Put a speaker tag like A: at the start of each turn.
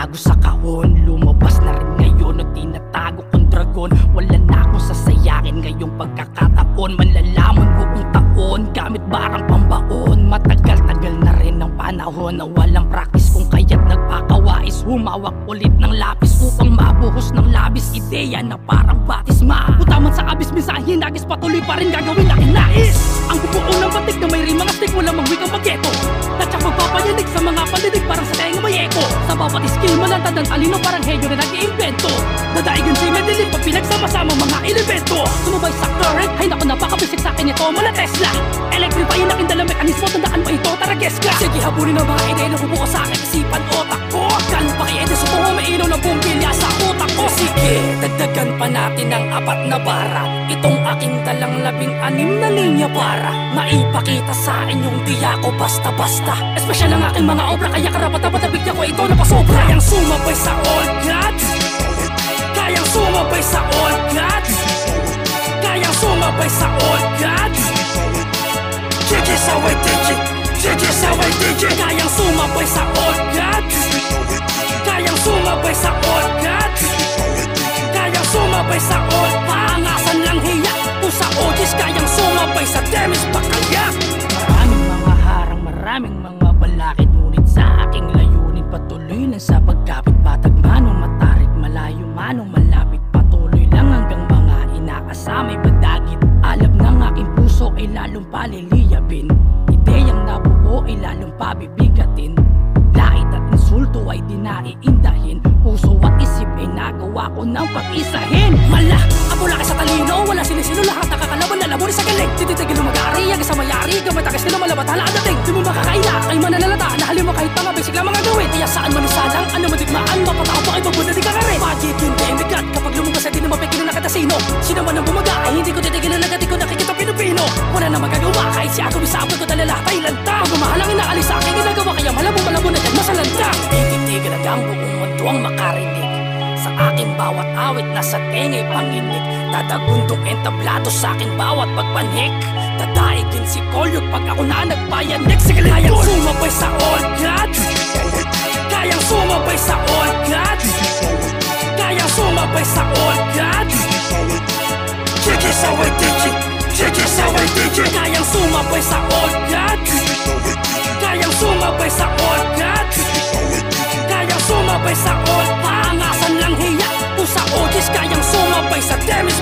A: itago sa kahon. Lumabas na rin ngayon ang tinatago kong dragon. Wala na akong sasayakin ngayong pagkakataon. Malalaman buong taon gamit barang pambaon. Matagal-tagal na rin ang panahon na walang practice, kung kaya't nagpakawais. Humawak ulit ng lapis upang mabuhos ng labis. Ideya na parang batisma, utaman sa abis, minsan hinagis, patuloy pa rin gagawin aking nais. Ang bubuo ng batik na may rimang astig, walang magwikang magyeto. Tatsak magpapayanig sa mga palidig, parang sa tenga may eko. Sa bawat skill malantad ang talino, parang henyo na nag-iimbento. Dadaigan sa'y medley pag pinagsama-sama mga elemento. Sumabay sa current, ay naku napakabisik sa akin ito mula Tesla. Electrifyin aking dalang mekanismo, tandaan ba ito, tarages ka. Sige habulin ang mga ideya na bubuo sa aking isipan, otak ko. Ganun pa kaya sa tungo, may ilaw na bumbilya sa utak ko. Sige, dagdagan pa natin ang 4 na bara. Itong aking dalang 16 na linya para maipakita sa inyong di ako basta-basta. Espesyal ang aking mga obra, kaya karapat-dapat na bigyan ko ito na pasobra. Kayang sumabay sa all gods, kayang sumabay sa all gods, kayang sumabay sa all gods. Jiggy saway digit, jiggy saway digit. Kayang sumabay sa all gods, kayang sumabay sa all gods, kayang sumabay sa all. Paangasan lang hiya, pusa ogis, kayang sumabay sa demis pakalyak. Maraming mga harang, maraming mga balakid, ngunit sa aking layunin patuloy lang sa pagkapit. Patag manong matarik, malayo manong malapit, patuloy lang hanggang mga inakasamay badagit. Alab ng aking puso ay lalong paliliyabin, ideyang nabuo ay lalong pabibigatin. Lait at insulto ay di naiindahin, puso at isip ay nagawa ko ng pag-isahin. Mala, ako laki sa talino, wala sinisino, lahat nakakalaban na labori sa galing. Tititigil ng mag-aari, ang isang mayari, gamit ang kastil na malabat, halaan dating. Di mo makakaila, kay mananalata, nahalin mo kahit mga basic lang mga gawin. Kaya saan man isalang, ano madigmaan, mapatao pa kay pagbuda di ka ka rin. Pagit yung demigat, kapag lumabas ay di na mapikino na katasino. Sino man ang bumaga, ay hindi ko titigilan agad, di ko nakikita Pilipino. Wala na magagawa, kahit si ako isabot ko talala, tailanta. Pagmamahalang inaalis sa aking ginagawa, kaya malabo na dyan masalanta. Tititigil ang buong mundo ang makarinig sa aking bawat awit, nasa tengay panginig. Dadagundong entablado sa aking bawat pagpanik. Dadaigin si Kolyot pag ako na nagpayanig. Sige, kayang sumabay sa all gods, kayang sumabay sa all gods, kayang sumabay sa all gods. Jiggy saway digit, jiggy saway digit. Kayang sumabay sa all gods, kayang sumabay sa all gods, kayang sumabay sa all. Paangasan lang hiya, pusa ogis, kayang sumabay sa demis